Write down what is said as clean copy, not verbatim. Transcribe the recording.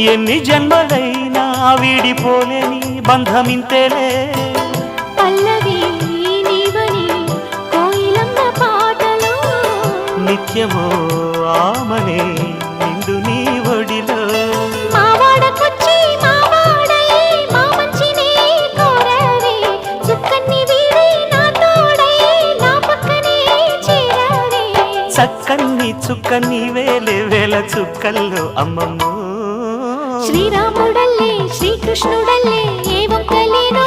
ఎన్ని జన్మలైనా వీడిపోలేని బంధమింతేలే పల్లవి నీవని కోయిలమ్మ పాటలో నిత్యమో ఆమనే నిండు నీ ఒడిలో మావాడకొచ్చి మావాడై మా మంచినే కోరవే చుక్కన్ని వీడి నా తోడై నా పక్కనే చేరవే చక్కన్ని చుక్కన్ని వేలే వేల చుక్కల్లో అమ్మమ్మో శ్రీరాముడల్లే శ్రీకృష్ణుడల్లే ఏ ఒక్కలేనో